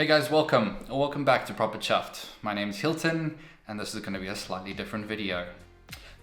Hey guys, welcome back to Proper Chuffed. My name is Hilton and this is going to be a slightly different video.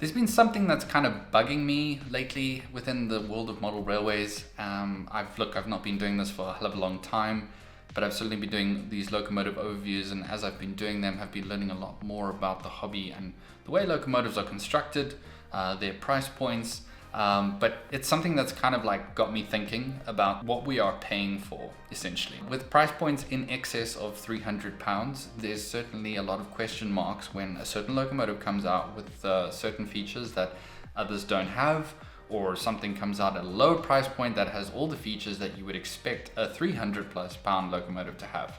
There's been something that's kind of bugging me lately within the world of model railways. I've not been doing this for a hell of a long time, but I've certainly been doing these locomotive overviews, and as I've been doing them, I've been learning a lot more about the hobby and the way locomotives are constructed, their price points. But it's something that's kind of like got me thinking about what we are paying for, essentially. With price points in excess of £300, there's certainly a lot of question marks when a certain locomotive comes out with certain features that others don't have, or something comes out at a lower price point that has all the features that you would expect a £300+ locomotive to have.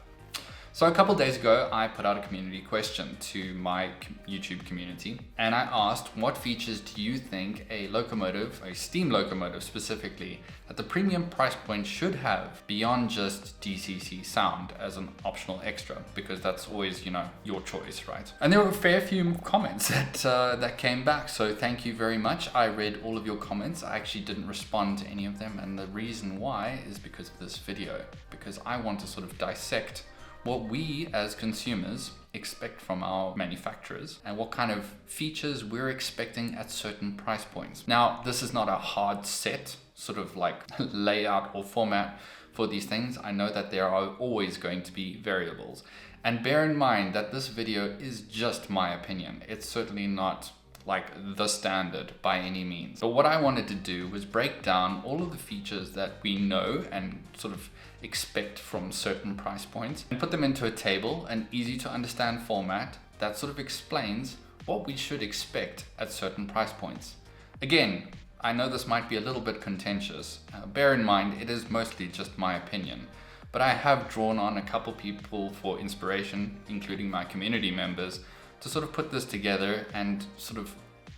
So a couple days ago, I put out a community question to my YouTube community, and I asked, what features do you think a locomotive, a steam locomotive specifically, at the premium price point should have beyond just DCC sound as an optional extra? Because that's always, your choice, right? And there were a fair few comments that came back, so thank you very much. I read all of your comments. I actually didn't respond to any of them, and the reason why is because of this video, because I want to sort of dissect what we as consumers expect from our manufacturers and what kind of features we're expecting at certain price points. Now, this is not a hard set sort of like layout or format for these things. I know that there are always going to be variables. And bear in mind that this video is just my opinion. It's certainly not like the standard by any means. But what I wanted to do was break down all of the features that we know and sort of expect from certain price points and put them into a table, an easy to understand format that sort of explains what we should expect at certain price points. Again, I know this might be a little bit contentious. Bear in mind, it is mostly just my opinion, but I have drawn on a couple people for inspiration, including my community members, to sort of put this together and sort of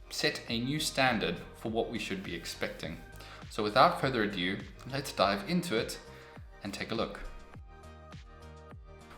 set a new standard for what we should be expecting. So without further ado, let's dive into it and take a look.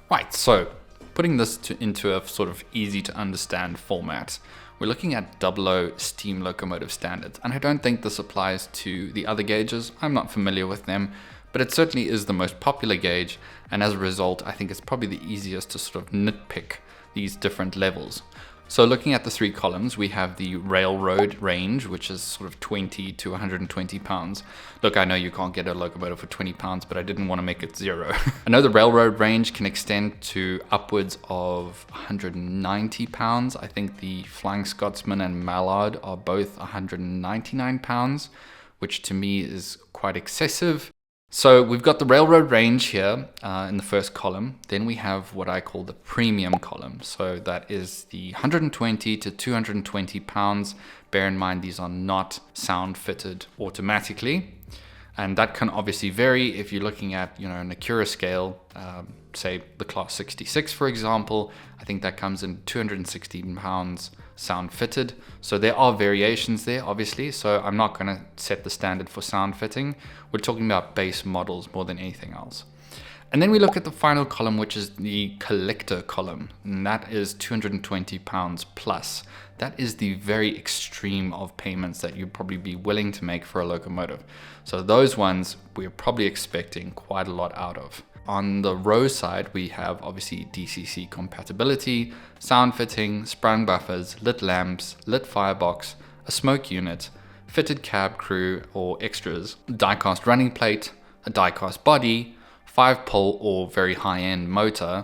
Right, so putting this into a sort of easy to understand format, we're looking at 00 steam locomotive standards. And I don't think this applies to the other gauges. I'm not familiar with them, but it certainly is the most popular gauge. And as a result, I think it's probably the easiest to sort of nitpick these different levels. So looking at the three columns, we have the railroad range, which is sort of 20 to 120 pounds. Look, I know you can't get a locomotive for 20 pounds, but I didn't want to make it zero. I know the railroad range can extend to upwards of 190 pounds. I think the Flying Scotsman and Mallard are both 199 pounds, which to me is quite excessive. So we've got the railroad range here in the first column. Then we have what I call the premium column. So that is the 120 to 220 pounds. Bear in mind, these are not sound fitted automatically. And that can obviously vary if you're looking at, an Acura scale, say the class 66, for example. I think that comes in 216 pounds sound fitted. So there are variations there, obviously. So I'm not going to set the standard for sound fitting. We're talking about base models more than anything else. And then we look at the final column, which is the collector column, and that is 220 pounds plus. That is the very extreme of payments that you'd probably be willing to make for a locomotive. So those ones we're probably expecting quite a lot out of. On the row side, we have obviously DCC compatibility, sound fitting, sprung buffers, lit lamps, lit firebox, a smoke unit, fitted cab crew or extras, die-cast running plate, a die-cast body, 5-pole or very high-end motor,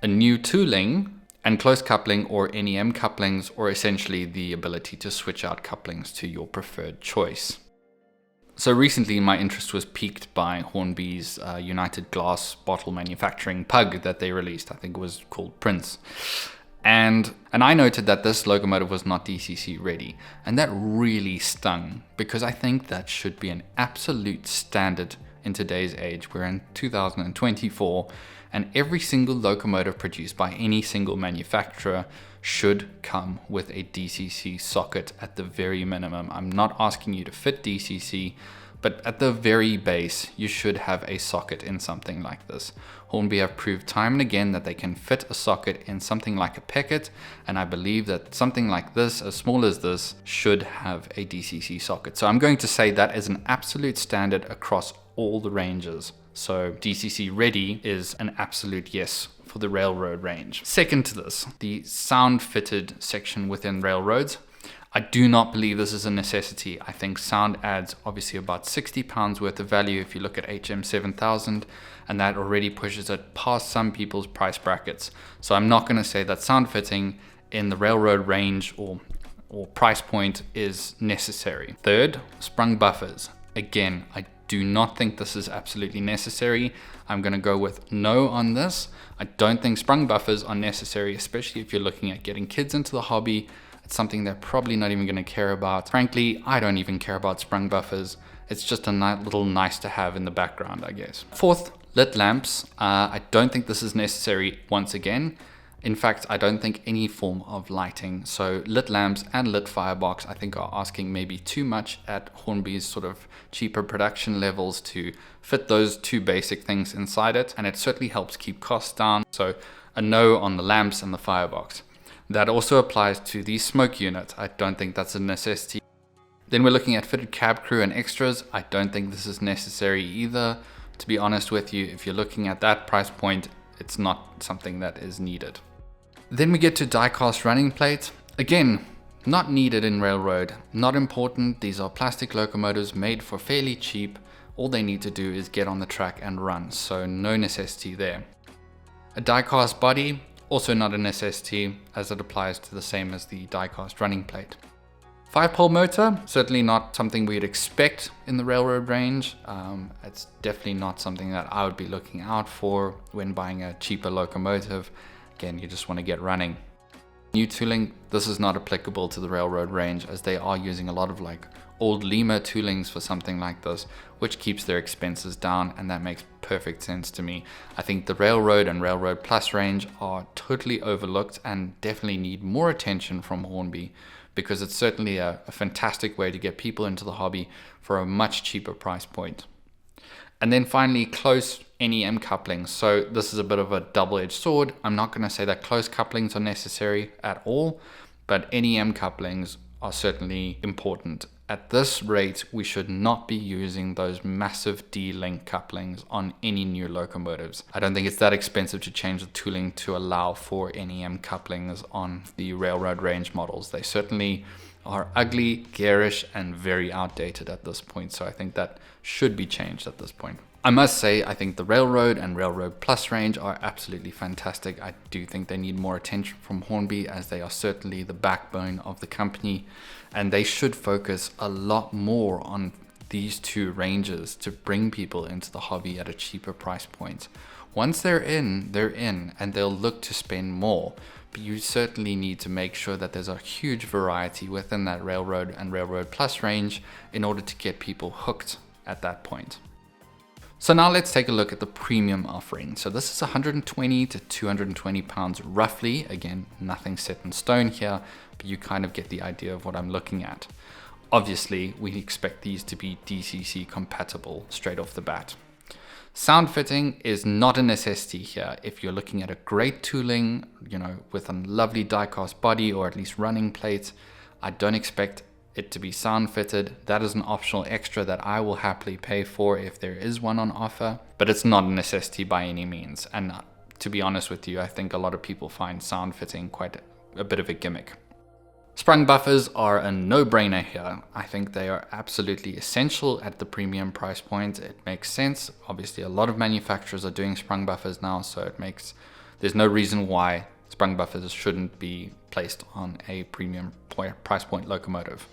a new tooling, and close coupling or NEM couplings, or essentially the ability to switch out couplings to your preferred choice. So recently my interest was piqued by Hornby's United Glass bottle manufacturing pug that they released. I think it was called Prince. And I noted that this locomotive was not DCC ready. And that really stung, because I think that should be an absolute standard in today's age. We're in 2024, and every single locomotive produced by any single manufacturer should come with a DCC socket at the very minimum. I'm not asking you to fit DCC, but at the very base, you should have a socket in something like this. Hornby have proved time and again that they can fit a socket in something like a Peckett, and I believe that something like this, as small as this, should have a DCC socket. So I'm going to say that is an absolute standard across all the ranges. So DCC ready is an absolute yes for the railroad range. Second to this, the sound fitted section within railroads. I do not believe this is a necessity. I think sound adds obviously about £60 worth of value if you look at HM7000, and that already pushes it past some people's price brackets. So I'm not going to say that sound fitting in the railroad range or price point is necessary. Third, sprung buffers. Again, I do not think this is absolutely necessary. I'm going to go with no on this. I don't think sprung buffers are necessary, especially if you're looking at getting kids into the hobby. It's something they're probably not even going to care about. Frankly, I don't even care about sprung buffers. It's just a little nice to have in the background, I guess. Fourth, lit lamps. I don't think this is necessary once again. In fact, I don't think any form of lighting. So lit lamps and lit firebox, I think are asking maybe too much at Hornby's sort of cheaper production levels to fit those two basic things inside it. And it certainly helps keep costs down. So a no on the lamps and the firebox. That also applies to the smoke unit. I don't think that's a necessity. Then we're looking at fitted cab crew and extras. I don't think this is necessary either. To be honest with you, if you're looking at that price point, it's not something that is needed. Then we get to die-cast running plate. Again, not needed in railroad, not important. These are plastic locomotives made for fairly cheap. All they need to do is get on the track and run, so no necessity there. A die-cast body, also not a necessity, as it applies to the same as the die-cast running plate. 5-pole motor, certainly not something we'd expect in the railroad range. It's definitely not something that I would be looking out for when buying a cheaper locomotive. Again, you just want to get running. New tooling, this is not applicable to the railroad range, as they are using a lot of like old lemur toolings for something like this, which keeps their expenses down, and that makes perfect sense to me. I think the railroad and railroad plus range are totally overlooked and definitely need more attention from Hornby, because it's certainly a fantastic way to get people into the hobby for a much cheaper price point. And then finally, close NEM couplings. So this is a bit of a double-edged sword. I'm not going to say that close couplings are necessary at all, but NEM couplings are certainly important. At this rate, we should not be using those massive D-link couplings on any new locomotives. I don't think it's that expensive to change the tooling to allow for NEM couplings on the railroad range models. They certainly are ugly, garish, and very outdated at this point. So I think that should be changed at this point. I must say, I think the Railroad and Railroad Plus range are absolutely fantastic. I do think they need more attention from Hornby, as they are certainly the backbone of the company, and they should focus a lot more on these two ranges to bring people into the hobby at a cheaper price point. Once they're in, and they'll look to spend more. But you certainly need to make sure that there's a huge variety within that Railroad and Railroad Plus range in order to get people hooked at that point. So now let's take a look at the premium offering. So this is 120 to 220 pounds roughly. Again, nothing set in stone here, but you kind of get the idea of what I'm looking at. Obviously, we expect these to be DCC compatible straight off the bat. Sound fitting is not a necessity here. If you're looking at a great tooling, with a lovely die-cast body or at least running plate, I don't expect it to be sound fitted. That is an optional extra that I will happily pay for if there is one on offer, but it's not a necessity by any means. And to be honest with you, I think a lot of people find sound fitting quite a bit of a gimmick. Sprung buffers are a no-brainer here. I think they are absolutely essential at the premium price point. It makes sense. Obviously, a lot of manufacturers are doing sprung buffers now, so there's no reason why sprung buffers shouldn't be placed on a premium price point locomotive.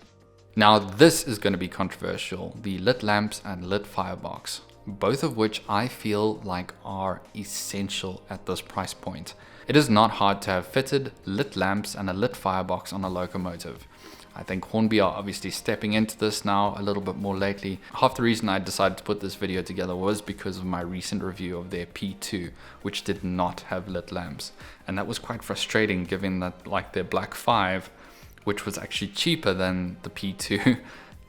Now, this is going to be controversial, the lit lamps and lit firebox, both of which I feel like are essential at this price point. It is not hard to have fitted lit lamps and a lit firebox on a locomotive. I think Hornby are obviously stepping into this now a little bit more lately. Half the reason I decided to put this video together was because of my recent review of their P2, which did not have lit lamps. And that was quite frustrating, given that like their Black 5, which was actually cheaper than the P2,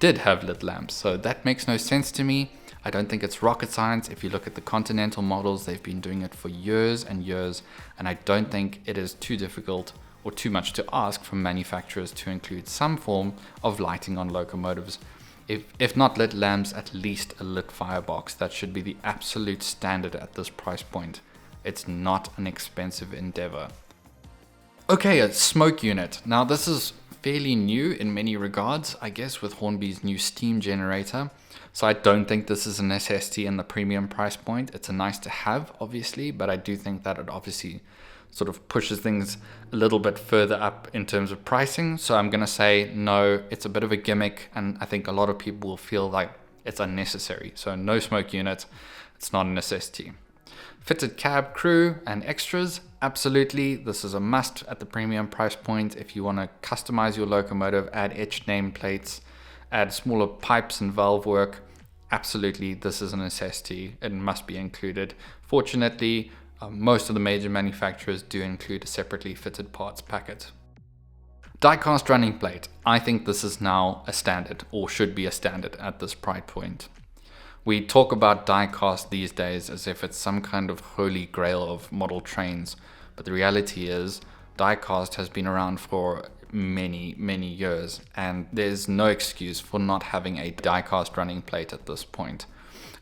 did have lit lamps. So that makes no sense to me. I don't think it's rocket science. If you look at the Continental models, they've been doing it for years and years, and I don't think it is too difficult or too much to ask from manufacturers to include some form of lighting on locomotives. If not lit lamps, at least a lit firebox. That should be the absolute standard at this price point. It's not an expensive endeavor. Okay, a smoke unit. Now this is fairly new in many regards, I guess, with Hornby's new steam generator. So I don't think this is a necessity in the premium price point. It's a nice to have, obviously, but I do think that it obviously sort of pushes things a little bit further up in terms of pricing. So I'm going to say no, it's a bit of a gimmick, and I think a lot of people will feel like it's unnecessary. So no smoke unit, it's not a necessity. Fitted cab, crew, and extras, absolutely. This is a must at the premium price point. If you want to customize your locomotive, add etched nameplates, add smaller pipes and valve work, absolutely, this is a necessity. It must be included. Fortunately, most of the major manufacturers do include a separately fitted parts packet. Die-cast running plate. I think this is now a standard, or should be a standard at this price point. We talk about die-cast these days as if it's some kind of holy grail of model trains, but the reality is die-cast has been around for many, many years, and there's no excuse for not having a die-cast running plate at this point.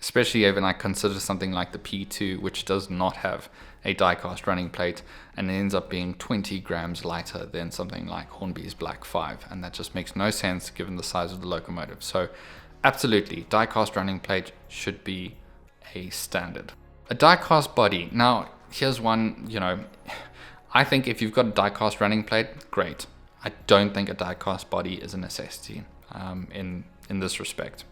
Especially when I consider something like the P2, which does not have a die-cast running plate and ends up being 20 grams lighter than something like Hornby's Black 5, and that just makes no sense given the size of the locomotive. So absolutely, die-cast running plate should be a standard. A die-cast body. Now, here's one, I think if you've got a die-cast running plate, great. I don't think a die-cast body is a necessity in this respect.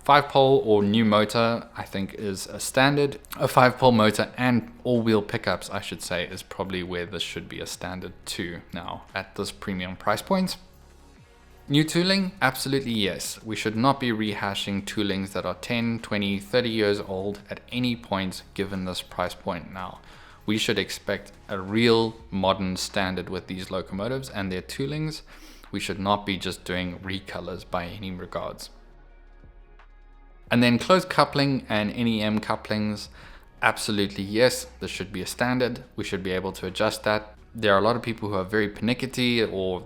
5-pole or new motor, I think, is a standard. A 5-pole motor and all-wheel pickups, I should say, is probably where this should be a standard too now at this premium price point. New tooling? Absolutely yes. We should not be rehashing toolings that are 10, 20, 30 years old at any point given this price point now. We should expect a real modern standard with these locomotives and their toolings. We should not be just doing recolors by any regards. And then closed coupling and NEM couplings, absolutely yes, this should be a standard. We should be able to adjust that. There are a lot of people who are very pernickety or,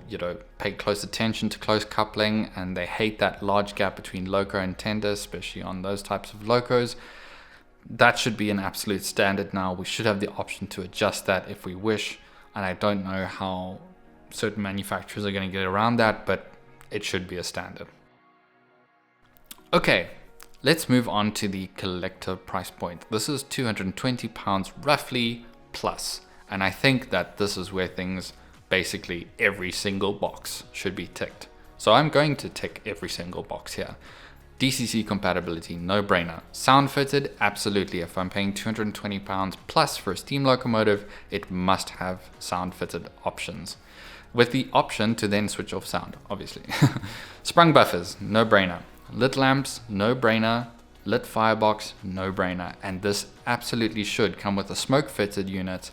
pay close attention to close coupling, and they hate that large gap between loco and tender, especially on those types of locos. That should be an absolute standard now. We should have the option to adjust that if we wish, and I don't know how certain manufacturers are going to get around that, but it should be a standard. Okay, let's move on to the collector price point. This is £220 roughly plus. And I think that this is where things, basically every single box should be ticked. So I'm going to tick every single box here. DCC compatibility, no brainer. Sound fitted, absolutely. If I'm paying £220 plus for a steam locomotive, it must have sound fitted options, with the option to then switch off sound, obviously. Sprung buffers, no brainer. Lit lamps, no brainer. Lit firebox, no brainer. And this absolutely should come with a smoke fitted unit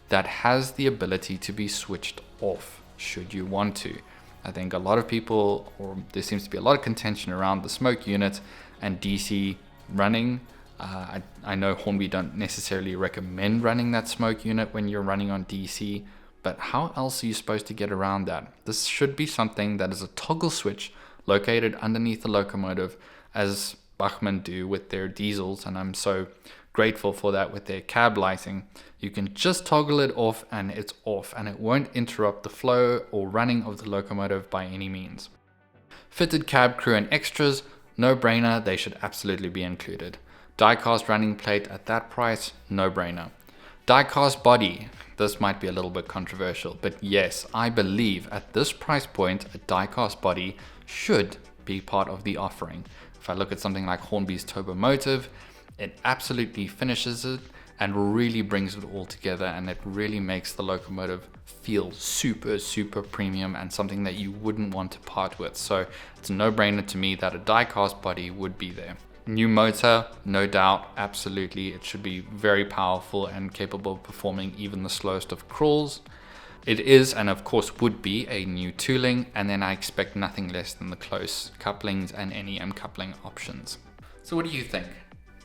that has the ability to be switched off should you want to. I think a lot of people, or there seems to be a lot of contention around the smoke unit and DC running. I know Hornby don't necessarily recommend running that smoke unit when you're running on DC, but how else are you supposed to get around that? This should be something that is a toggle switch located underneath the locomotive, as Bachmann do with their diesels, and I'm so grateful for that with their cab lighting. You can just toggle it off and it's off, and it won't interrupt the flow or running of the locomotive by any means. Fitted cab, crew and extras, no brainer, they should absolutely be included. Die-cast running plate at that price, no brainer. Die-cast body, this might be a little bit controversial, but yes, I believe at this price point a die-cast body should be part of the offering. If I look at something like Hornby's Turbomotive, it absolutely finishes it and really brings it all together, and it really makes the locomotive feel super, super premium and something that you wouldn't want to part with. So it's a no-brainer to me that a die-cast body would be there. New motor, no doubt, absolutely. It should be very powerful and capable of performing even the slowest of crawls. It is, and of course would be, a new tooling, and then I expect nothing less than the close couplings and NEM coupling options. So what do you think?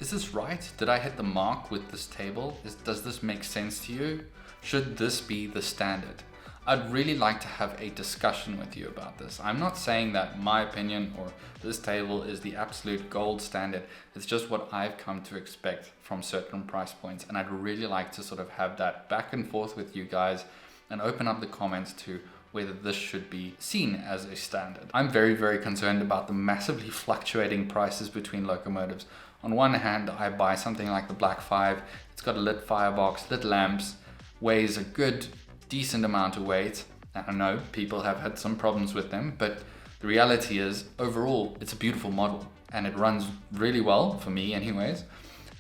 Is this right? Did I hit the mark with this table? Does this make sense to you? Should this be the standard? I'd really like to have a discussion with you about this. I'm not saying that my opinion or this table is the absolute gold standard. It's just what I've come to expect from certain price points. And I'd really like to sort of have that back and forth with you guys and open up the comments to whether this should be seen as a standard. I'm very, very concerned about the massively fluctuating prices between locomotives. On one hand, I buy something like the Black 5. It's got a lit firebox, lit lamps, weighs a good, decent amount of weight. I know people have had some problems with them, but the reality is overall, it's a beautiful model and it runs really well for me anyways.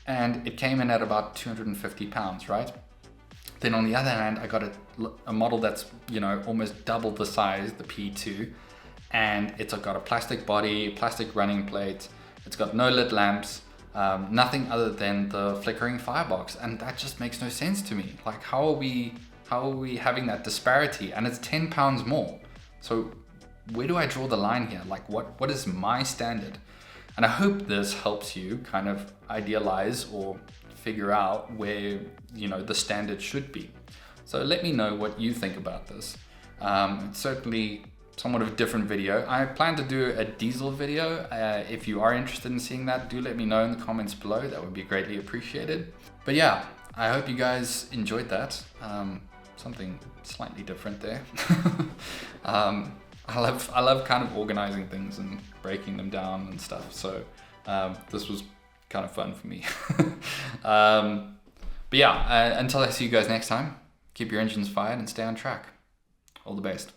And it came in at about 250 pounds, right? Then on the other hand, I got a model that's, you know, almost double the size, the P2, and it's got a plastic body, plastic running plate. It's got no lit lamps, nothing other than the flickering firebox, and that just makes no sense to me. Like, how are we having that disparity? And it's 10 pounds more. So where do I draw the line here? Like, what is my standard? And I hope this helps you kind of idealize or figure out where, you know, the standard should be. So let me know what you think about this. It's certainly somewhat of a different video. I plan to do a diesel video. If you are interested in seeing that, do let me know in the comments below. That would be greatly appreciated. But yeah, I hope you guys enjoyed that. Something slightly different there. I love kind of organizing things and breaking them down and stuff. So this was kind of fun for me. But yeah, until I see you guys next time, keep your engines fired and stay on track. All the best.